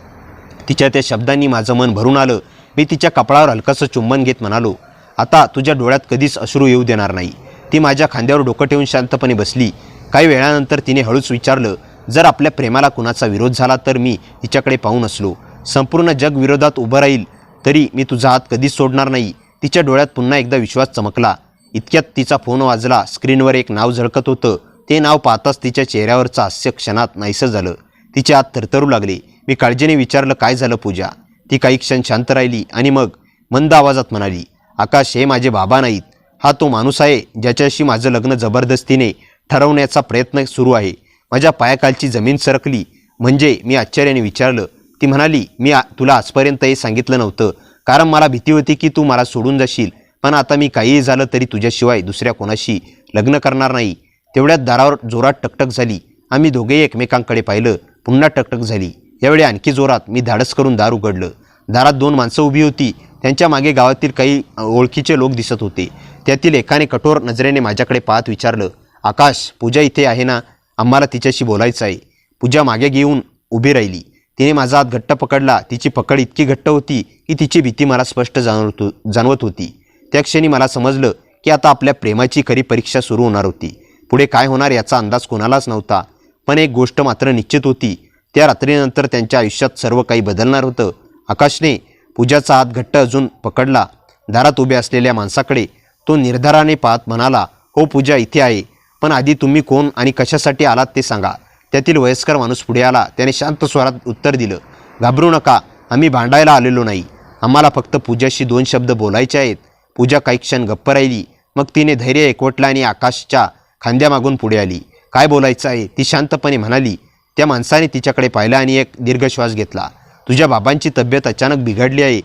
तिच्या त्या शब्दांनी माझं मन भरून आलं. मी तिच्या कपाळावर हलकंसं चुंबन घेत म्हणालो, आता तुझ्या डोळ्यात कधीच अश्रू येऊ देणार नाही. ती माझ्या खांद्यावर डोकं ठेवून शांतपणे बसली. काही वेळानंतर तिने हळूच विचारलं, जर आपल्या प्रेमाला कुणाचा विरोध झाला तर मी तिच्याकडे पाहून असलो. संपूर्ण जग विरोधात उभं राहील तरी मी तुझा हात कधीच सोडणार नाही. तिच्या डोळ्यात पुन्हा एकदा विश्वास चमकला. इतक्यात तिचा फोन वाजला. स्क्रीनवर एक नाव झळकत होतं. ते नाव पाहताच तिच्या चेहऱ्यावरचं हास्य क्षणात नाहीसं झालं. तिचे हात थरथरू लागले. मी काळजीने विचारलं, काय झालं पूजा? ती काही क्षण शांत राहिली आणि मग मंद आवाजात म्हणाली, आकाश, हे माझे बाबा नाहीत. हा तो माणूस आहे ज्याच्याशी माझं लग्न जबरदस्तीने ठरवण्याचा प्रयत्न सुरू आहे. माझ्या पायाखालची जमीन सरकली. म्हणजे? मी आश्चर्याने विचारलं. ती म्हणाली, मी तुला आजपर्यंत हे सांगितलं नव्हतं कारण मला भीती होती की तू मला सोडून जाशील. पण आता मी काहीही झालं तरी तुझ्याशिवाय दुसऱ्या कोणाशी लग्न करणार नाही. तेवढ्यात दारावर जोरात टकटक झाली. आम्ही दोघेही एकमेकांकडे पाहिलं. पुन्हा टकटक झाली. यावेळी आणखी जोरात. मी धाडस करून दार उघडलं. दारात 2 माणसं उभी होती. त्यांच्या मागे गावातील काही ओळखीचे लोक दिसत होते. त्यातील एकाने कठोर नजरेने माझ्याकडे पाहत विचारलं, आकाश, पूजा इथे आहे ना? आम्हाला तिच्याशी बोलायचं आहे. पूजा मागे घेऊन उभी राहिली. तिने माझा हात घट्ट पकडला. तिची पकड इतकी घट्ट होती की तिची भीती मला स्पष्ट जाणवत होती. त्या क्षणी मला समजलं की आता आपल्या प्रेमाची खरी परीक्षा सुरू होणार होती. पुढे काय होणार याचा अंदाज कोणालाच नव्हता. पण एक गोष्ट मात्र निश्चित होती, त्या रात्रीनंतर त्यांच्या आयुष्यात सर्व काही बदलणार होतं. आकाशने पूजाचा हात घट्ट अजून पकडला. दारात उभे असलेल्या माणसाकडे तो निर्धाराने पाहत म्हणाला, हो पूजा, इथे आहे. पण आधी तुम्ही कोण आणि कशासाठी आलात ते सांगा. त्यातील वयस्कर माणूस पुढे आला. त्याने शांत स्वरात उत्तर दिलं, घाबरू नका, आम्ही भांडायला आलेलो नाही. आम्हाला फक्त पूजाशी 2 शब्द बोलायचे आहेत. पूजा काही क्षण गप्प राहिली. मग तिने धैर्य एकवटलं आणि आकाशच्या खांद्यामागून पुढे आली. काय बोलायचं आहे? ती शांतपणे म्हणाली. त्या माणसाने तिच्याकडे पाहिलं आणि एक दीर्घ श्वास घेतला. तुझ्या बाबांची तब्येत अचानक बिघडली आहे.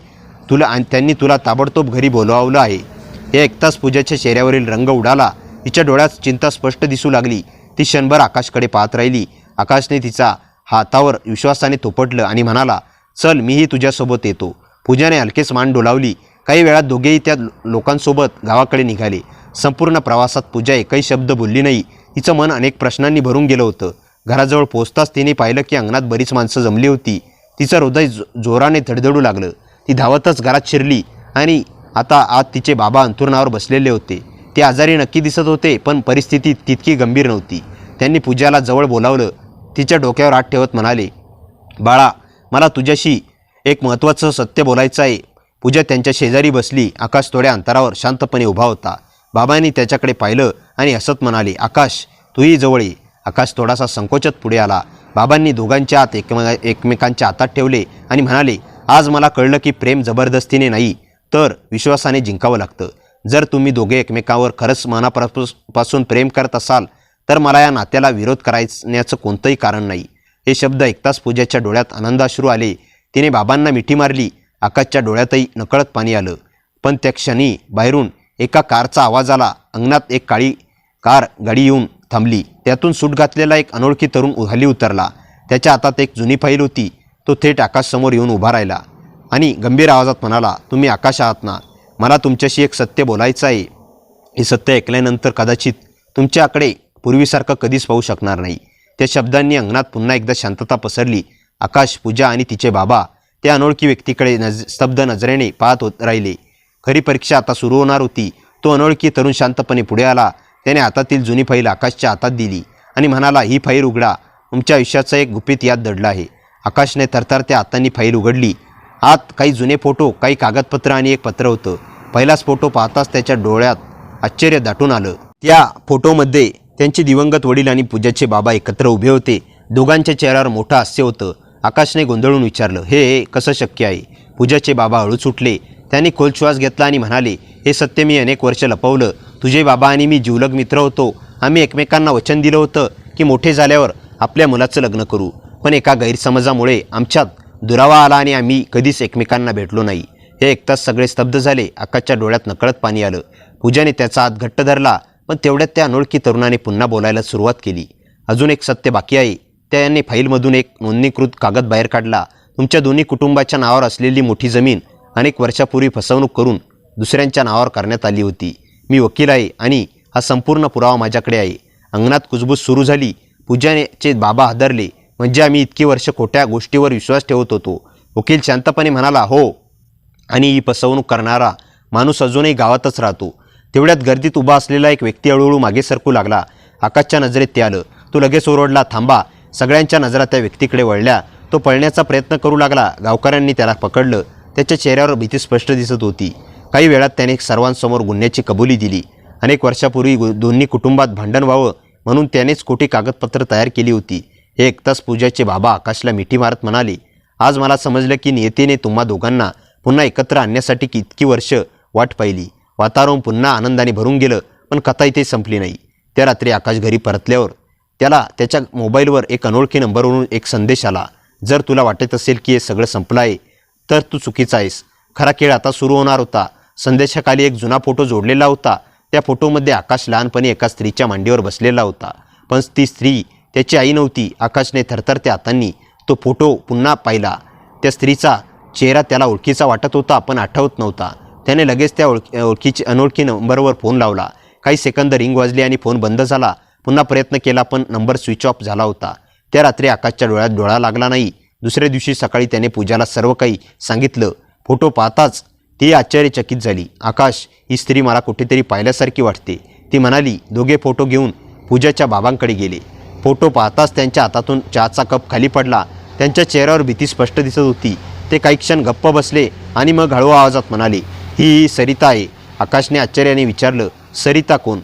त्यांनी तुला ताबडतोब घरी बोलावलं आहे. हे ऐकताच पूजाच्या चेहऱ्यावरील रंग उडाला. तिच्या डोळ्यात चिंता स्पष्ट दिसू लागली. ती क्षणभर आकाशकडे पाहत राहिली. आकाशने तिचा हातावर विश्वासाने थोपटलं आणि म्हणाला, चल, मीही तुझ्यासोबत येतो. पूजाने हलकेच मान डोलावली. काही वेळात दोघेही त्या लोकांसोबत गावाकडे निघाले. संपूर्ण प्रवासात पूजा एकही शब्द बोलली नाही. तिचं मन अनेक प्रश्नांनी भरून गेलं होतं. घराजवळ पोहोचताच तिने पाहिलं की अंगणात बरीच माणसं जमली होती. तिचं हृदय जोराने धडधडू लागलं. ती धावतच घरात शिरली आणि आता आत तिचे बाबा अंथरुणावर बसलेले होते. ते आजारी नक्की दिसत होते, पण परिस्थिती तितकी गंभीर नव्हती. त्यांनी पूजाला जवळ बोलावलं. तिच्या डोक्यावर हात ठेवत म्हणाले, बाळा, मला तुझ्याशी एक महत्त्वाचं सत्य बोलायचं आहे. पूजा त्यांच्या शेजारी बसली. आकाश थोड्या अंतरावर शांतपणे उभा होता. बाबांनी त्याच्याकडे पाहिलं आणि हसत म्हणाले, आकाश, तूही जवळ ये. आकाश थोडासा संकोचत पुढे आला. बाबांनी दोघांच्या हात एकमेकांच्या हातात ठेवले आणि म्हणाले, आज मला कळलं की प्रेम जबरदस्तीने नाही तर विश्वासाने जिंकावं लागतं. जर तुम्ही दोघे एकमेकांवर खरंच मनापासून प्रेम करत असाल तर मला या नात्याला विरोध करण्याचं कोणतंही कारण नाही. हे शब्द ऐकताच पूजाच्या डोळ्यात आनंदाश्रू आले. तिने बाबांना मिठी मारली. आकाशच्या डोळ्यातही नकळत पाणी आलं. पण त्या क्षणी बाहेरून एका कारचा आवाज आला. अंगणात एक काळी कार गाडी येऊन थांबली. त्यातून सूट घातलेला एक अनोळखी तरुण खाली उतरला. त्याच्या हातात एक जुनी फाईल होती. तो थेट आकाशसमोर येऊन उभा राहिला आणि गंभीर आवाजात म्हणाला, तुम्ही आकाश आहात ना? मला तुमच्याशी एक सत्य बोलायचं आहे. हे सत्य ऐकल्यानंतर कदाचित तुमच्याकडे पूर्वीसारखं कधीच पाहू शकणार नाही. त्या शब्दांनी अंगणात पुन्हा एकदा शांतता पसरली. आकाश, पूजा आणि तिचे बाबा त्या अनोळखी व्यक्तीकडे स्तब्ध नजरेने पाहत राहिले. खरी परीक्षा आता सुरू होणार होती. तो अनोळखी तरुण शांतपणे पुढे आला. त्याने हातातील जुनी फाईल आकाशच्या हातात दिली आणि म्हणाला, ही फाईल उघडा. तुमच्या आयुष्याचं एक गुपित यात दडलं आहे. आकाशने थरथरत्या हातांनी फाईल उघडली. आत काही जुने फोटो, काही कागदपत्र आणि एक पत्र होतं. पहिलाच फोटो पाहताच त्याच्या डोळ्यात आश्चर्य दाटून आलं. त्या फोटोमध्ये त्यांचे दिवंगत वडील आणि पूजाचे बाबा एकत्र उभे होते. दोघांच्या चेहऱ्यावर मोठं हास्य होतं. आकाशने गोंधळून विचारलं, हे कसं शक्य आहे? पूजाचे बाबा हळूच उठले. त्यांनी खोल श्वास घेतला आणि म्हणाले, हे सत्य मी अनेक वर्ष लपवलं. तुझे बाबा आणि मी जिवलग मित्र होतो. आम्ही एकमेकांना वचन दिलं होतं की मोठे झाल्यावर आपल्या मुलाचं लग्न करू. पण एका गैरसमजामुळे आमच्यात दुरावा आला आणि आम्ही कधीच एकमेकांना भेटलो नाही. हे ऐकताच सगळे स्तब्ध झाले. आकाशच्या डोळ्यात नकळत पाणी आलं. पूजाने त्याचा हात घट्ट धरला, पण तेवढ्यात त्या अनोळखी तरुणाने पुन्हा बोलायला सुरुवात केली. अजून एक सत्य बाकी आहे. त्याने फाईलमधून एक नोंदणीकृत कागद बाहेर काढला. तुमच्या दोन्ही कुटुंबाच्या नावावर असलेली मोठी जमीन अनेक वर्षापूर्वी फसवणूक करून दुसऱ्यांच्या नावावर करण्यात आली होती. मी वकील आहे आणि हा संपूर्ण पुरावा माझ्याकडे आहे. अंगणात कुजबूज सुरू झाली. पूजाचे बाबा हादरले. म्हणजे आम्ही इतकी वर्ष खोट्या गोष्टीवर विश्वास ठेवत होतो. वकील शांतपणे म्हणाला, हो, आणि ही फसवणूक करणारा माणूस अजूनही गावातच राहतो. तेवढ्यात गर्दीत उभा असलेला एक व्यक्ती हळूहळू मागे सरकू लागला. आकाशच्या नजरेत ते आलं. तो लगेच ओरडला, थांबा. सगळ्यांच्या नजरा त्या व्यक्तीकडे वळल्या. तो पळण्याचा प्रयत्न करू लागला. गावकऱ्यांनी त्याला पकडलं. त्याच्या चेहऱ्यावर भीती स्पष्ट दिसत होती. काही वेळात त्याने सर्वांसमोर गुन्ह्याची कबुली दिली. अनेक वर्षापूर्वी दोन्ही कुटुंबात भांडण व्हावं म्हणून त्यानेच खोटी कागदपत्र तयार केली होती. हे ऐकताच पूजाचे बाबा आकाशला मिठी मारत म्हणाले, आज मला समजलं की नियतीने तुम्हा दोघांना पुन्हा एकत्र आणण्यासाठी इतकी वर्ष वाट पाहिली. वातावरण पुन्हा आनंदाने भरून गेलं. पण कथा इथे संपली नाही. त्या रात्री आकाश घरी परतल्यावर त्याला त्याच्या मोबाईलवर एक अनोळखी नंबरवरून एक संदेश आला. जर तुला वाटत असेल की हे सगळं संपलं आहे तर तू चुकीचा आहेस. खरा खेळ आता सुरू होणार होता. संदेशाखाली एक जुना फोटो जोडलेला होता. त्या फोटोमध्ये आकाश लहानपणी एका स्त्रीच्या मांडीवर बसलेला होता. पण ती स्त्री त्याची आई नव्हती. आकाशने थरथरत्या हातांनी तो फोटो पुन्हा पाहिला. त्या स्त्रीचा चेहरा त्याला ओळखीचा वाटत होता, पण आठवत नव्हता. त्याने लगेच त्या अनोळखी नंबरवर फोन लावला. काही सेकंद रिंग वाजली आणि फोन बंद झाला. पुन्हा प्रयत्न केला, पण नंबर स्विच ऑफ झाला होता. त्या रात्री आकाशच्या डोळ्यात डोळा लागला नाही. दुसऱ्या दिवशी सकाळी त्याने पूजाला सर्व काही सांगितलं. फोटो पाहताच ती आश्चर्यचकित झाली. आकाश, ही स्त्री मला कुठेतरी पाहिल्यासारखी वाटते, ती म्हणाली. दोघे फोटो घेऊन पूजाच्या बाबांकडे गेले. फोटो पाहताच त्यांच्या हातातून चहाचा कप खाली पडला. त्यांच्या चेहऱ्यावर भीती स्पष्ट दिसत होती. ते काही क्षण गप्प बसले आणि मग हळू आवाजात म्हणाले, ही सरिता आहे. आकाशने आश्चर्याने विचारलं, सरिता कोण?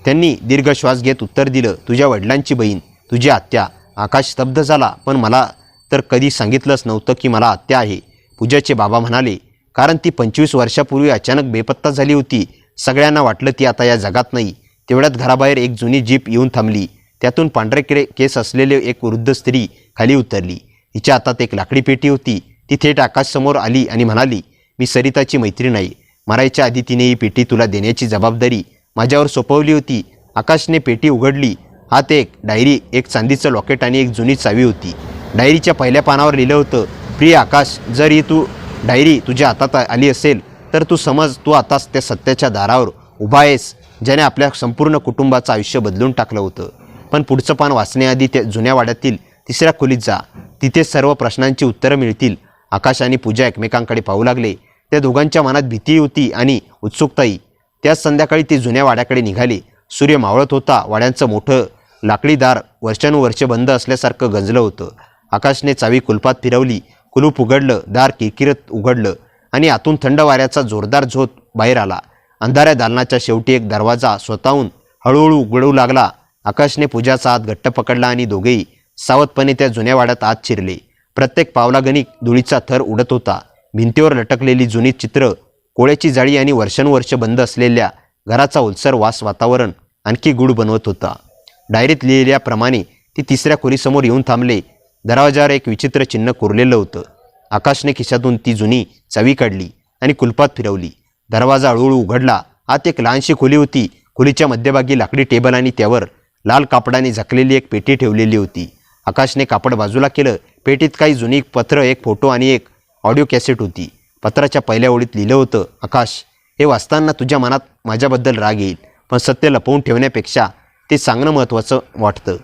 त्यांनी दीर्घ श्वास घेत उत्तर दिलं, तुझ्या वडिलांची बहीण, तुझी आत्या. आकाश स्तब्ध झाला. पण मला तर कधी सांगितलंच नव्हतं की मला आत्या आहे. पूजाचे बाबा म्हणाले, कारण ती 25 वर्षापूर्वी अचानक बेपत्ता झाली होती. सगळ्यांना वाटलं ती आता या जगात नाही. तेवढ्यात घराबाहेर एक जुनी जीप येऊन थांबली. त्यातून पांढरे केस असलेले एक वृद्ध स्त्री खाली उतरली. हिच्या हातात एक लाकडी पेटी होती. ती थेट आकाशसमोर आली आणि म्हणाली, मी सरिताची मैत्रीण आहे. मरायच्या आधी तिने ही पेटी तुला देण्याची जबाबदारी माझ्यावर सोपवली होती. आकाशने पेटी उघडली. आत एक डायरी, एक चांदीचं लॉकेट आणि एक जुनी चावी होती. डायरीच्या पहिल्या पानावर लिहिलं होतं, प्रिय आकाश, जर ही तू डायरी तुझ्या हातात आली असेल तर तू समज तू आताच त्या सत्याच्या दारावर उभा आहेस ज्याने आपल्या संपूर्ण कुटुंबाचं आयुष्य बदलून टाकलं होतं. पण पुढचं पान वाचण्याआधी त्या जुन्या वाड्यातील तिसऱ्या खोलीत जा. तिथे सर्व प्रश्नांची उत्तरं मिळतील. आकाश आणि पूजा एकमेकांकडे पाहू लागले. त्या दोघांच्या मनात भीती होती आणि उत्सुकताही. त्याच संध्याकाळी ते जुन्या वाड्याकडे निघाले. सूर्य मावळत होता. वाड्यांचं मोठं लाकडी दार वर्षानुवर्ष बंद असल्यासारखं गंजलं होतं. आकाशने चावी कुलपात फिरवली. कुलूप उघडलं. दार किरकिरत उघडलं आणि आतून थंड वाऱ्याचा जोरदार झोत बाहेर आला. अंधाऱ्या दालनाच्या शेवटी एक दरवाजा स्वतःहून हळूहळू उघडू लागला. आकाशने पूजाचा हात घट्ट पकडला आणि दोघेही सावधपणे त्या जुन्या वाड्यात आत शिरले. प्रत्येक पावलागणिक धुळीचा थर उडत होता. भिंतीवर लटकलेली जुनी चित्र, कोळ्याची जाळी आणि वर्षानुवर्ष बंद असलेल्या घराचा ओलसर वास वातावरण आणखी गूढ बनवत होता. डायरीत लिहिल्याप्रमाणे ती तिसऱ्या खोलीसमोर येऊन थांबले. दरवाजावर एक विचित्र चिन्ह कोरलेलं होतं. आकाशने खिशातून ती जुनी चावी काढली आणि कुलपात फिरवली. दरवाजा हळूहळू उघडला. आत एक लहानशी खोली होती. खोलीच्या मध्यभागी लाकडी टेबल आणि त्यावर लाल कापडाने झाकलेली एक पेटी ठेवलेली होती. आकाशने कापड बाजूला केलं. पेटीत काही जुनी पत्र, एक फोटो आणि एक ऑडिओ कॅसेट होती. पत्राच्या पहिल्या ओळीत लिहिलं होतं, आकाश, हे वाचताना तुझ्या मनात माझ्याबद्दल राग येईल, पण सत्य लपवून ठेवण्यापेक्षा ते सांगणं महत्त्वाचं वाटतं.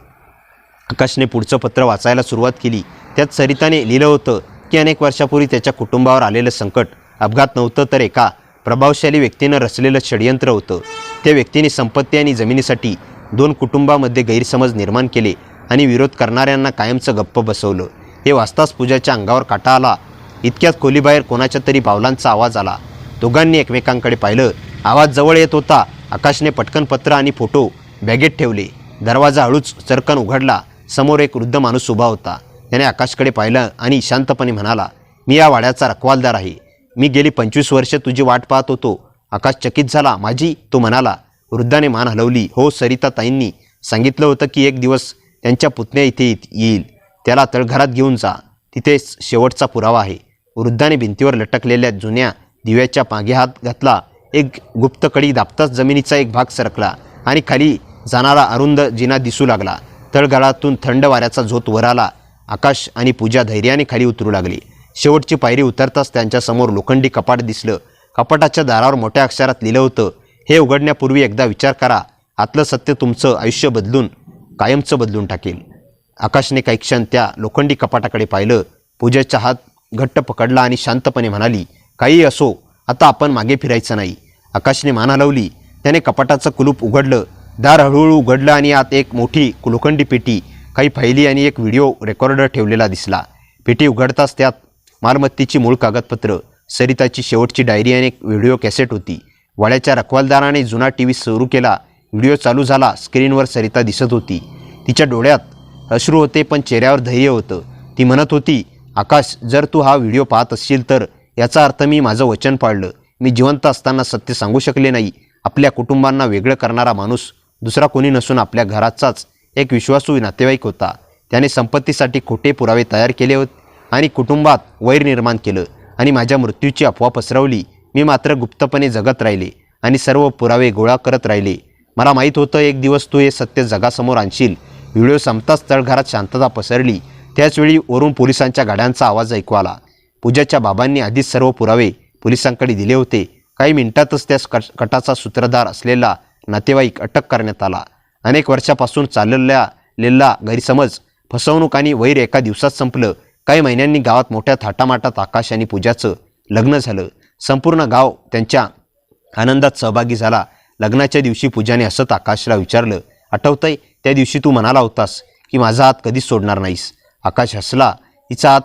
आकाशने पुढचं पत्र वाचायला सुरुवात केली. त्यात सरिताने लिहिलं होतं की अनेक वर्षापूर्वी त्याच्या कुटुंबावर आलेलं संकट अपघात नव्हतं तर एका प्रभावशाली व्यक्तीनं रचलेलं षडयंत्र होतं. त्या व्यक्तीने संपत्ती आणि जमिनीसाठी 2 कुटुंबामध्ये गैरसमज निर्माण केले आणि विरोध करणाऱ्यांना कायमचं गप्प बसवलं. हे वाचताच पूजाच्या अंगावर काटा आला. इतक्यात खोलीबाहेर कोणाच्या तरी पावलांचा आवाज आला. दोघांनी एकमेकांकडे पाहिलं. आवाज जवळ येत होता. आकाशने पटकन पत्र आणि फोटो बॅगेत ठेवले. दरवाजा हळूच चरकन उघडला. समोर एक वृद्ध माणूस उभा होता. त्याने आकाशकडे पाहिलं आणि शांतपणे म्हणाला, मी या वाड्याचा रखवालदार आहे. मी गेली 25 वर्ष तुझी वाट पाहत होतो. आकाश चकित झाला. माझी? तो म्हणाला. वृद्धाने मान हलवली. हो, सरिता ताईंनी सांगितलं होतं की एक दिवस त्यांच्या पुतण्या इथे येईल. त्याला तळघरात घेऊन जा. तिथे शेवटचा पुरावा आहे. वृद्धाने भिंतीवर लटकलेल्या जुन्या दिव्याच्या मागे हात घातला. एक गुप्त कडी दाबताच जमिनीचा एक भाग सरकला आणि खाली जाणारा अरुंद जिना दिसू लागला. तळघरातून थंड वाऱ्याचा झोत वर आला. आकाश आणि पूजा धैर्याने खाली उतरू लागली. शेवटची पायरी उतरताच त्यांच्यासमोर लोखंडी कपाट दिसलं. कपाटाच्या दारावर मोठ्या अक्षरात लिहिलं होतं, हे उघडण्यापूर्वी एकदा विचार करा. आतलं सत्य तुमचं आयुष्य कायमचं बदलून टाकेल. आकाशने काही क्षण त्या लोखंडी कपाटाकडे पाहिलं. पूजाचा हात घट्ट पकडला आणि शांतपणे म्हणाली, काही असो, आता आपण मागे फिरायचं नाही. आकाशने मान हलवली. त्याने कपाटाचं कुलूप उघडलं. दार हळूहळू उघडलं आणि आत एक मोठी लोखंडी पेटी, काही फायली आणि एक व्हिडिओ रेकॉर्डर ठेवलेला दिसला. पेटी उघडताच त्यात मालमत्तेची मूळ कागदपत्र, सरिताची शेवटची डायरी आणि एक व्हिडिओ कॅसेट होती. वाड्याच्या रखवालदाराने जुना टीव्ही सुरू केला. व्हिडिओ चालू झाला. स्क्रीनवर सरिता दिसत होती. तिच्या डोळ्यात अश्रू होते पण चेहऱ्यावर धैर्य होतं. ती म्हणत होती, आकाश, जर तू हा व्हिडिओ पाहत असशील तर याचा अर्थ मी माझं वचन पाळलं. मी जिवंत असताना सत्य सांगू शकले नाही. आपल्या कुटुंबांना वेगळं करणारा माणूस दुसरा कोणी नसून आपल्या घराचाच एक विश्वासू नातेवाईक होता. त्याने संपत्तीसाठी खोटे पुरावे तयार केले होते आणि कुटुंबात वैर निर्माण केलं आणि माझ्या मृत्यूची अफवा पसरवली. मी मात्र गुप्तपणे जगत राहिले आणि सर्व पुरावे गोळा करत राहिले. मला माहीत होतं एक दिवस तू हे सत्य जगासमोर आणशील. व्हिडिओ संपताच तळघरात शांतता पसरली. त्याचवेळी वरून पोलिसांच्या गाड्यांचा आवाज ऐकू आला. पूजाच्या बाबांनी आधीच सर्व पुरावे पोलिसांकडे दिले होते. काही मिनिटातच त्या कटाचा सूत्रधार असलेला नातेवाईक अटक करण्यात आला. अनेक वर्षापासून चाललेला गैरसमज, फसवणूक आणि वैर एका दिवसात संपलं. काही महिन्यांनी गावात मोठ्या थाटामाटात आकाश आणि पूजाचं लग्न झालं. संपूर्ण गाव त्यांच्या आनंदात सहभागी झाला. लग्नाच्या दिवशी पूजाने हसत आकाशला विचारलं, आठवतंय त्या दिवशी तू म्हणाला होतास की माझा हात कधीच सोडणार नाहीस? आकाश हसला. तिचा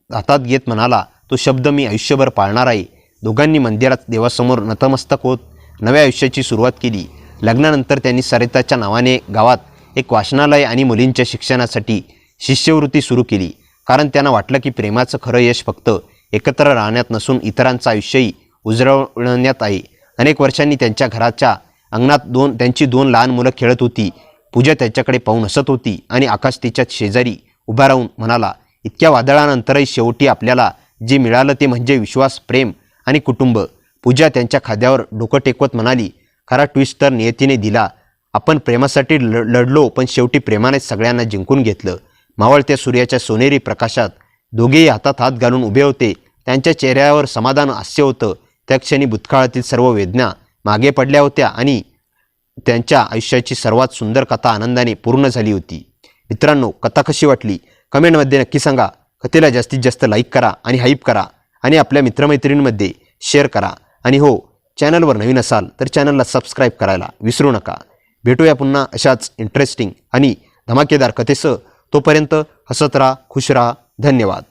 हातात घेत म्हणाला, तो शब्द मी आयुष्यभर पाळणार आहे. दोघांनी मंदिरात देवासमोर नतमस्तक होत नव्या आयुष्याची सुरुवात केली. लग्नानंतर त्यांनी सरिताच्या नावाने गावात एक वाचनालय आणि मुलींच्या शिक्षणासाठी शिष्यवृत्ती सुरू केली. कारण त्यांना वाटलं की प्रेमाचं खरं यश फक्त एकत्र राहण्यात नसून इतरांचं आयुष्यही उजळवण्यात आहे. अनेक वर्षांनी त्यांच्या घराच्या अंगणात त्यांची 2 लहान मुलं खेळत होती. पूजा त्यांच्याकडे पाहून हसत होती आणि आकाश तिच्या शेजारी उभा राहून म्हणाला, इतक्या वादळानंतरही शेवटी आपल्याला जे मिळालं ते म्हणजे विश्वास, प्रेम आणि कुटुंब. पूजा त्यांच्या खांद्यावर डोकं टेकवत म्हणाली, खरा ट्विस्ट तर नियतीने दिला. आपण प्रेमासाठी लढलो पण शेवटी प्रेमानेच सगळ्यांना जिंकून घेतलं. मावळत्या सूर्याच्या सोनेरी प्रकाशात दोघेही हातात हात घालून उभे होते. त्यांच्या चेहऱ्यावर समाधान, हास्य होतं. त्या क्षणी भूतकाळातील सर्व वेदना मागे पडल्या होत्या आणि त्यांच्या आयुष्याची सर्वात सुंदर कथा आनंदाने पूर्ण झाली होती. मित्रांनो, कथा कशी वाटली कमेंटमध्ये नक्की सांगा. कथेला जास्तीत जास्त लाईक करा आणि हाईप करा आणि आपल्या मित्रमैत्रिणींमध्ये शेअर करा. आणि हो, चॅनलवर नवीन असाल तर चॅनलला सबस्क्राईब करायला विसरू नका. भेटूया पुन्हा अशाच इंटरेस्टिंग आणि धमाकेदार कथेसह. तोपर्यंत हसत राहा, खुश राहा. धन्यवाद.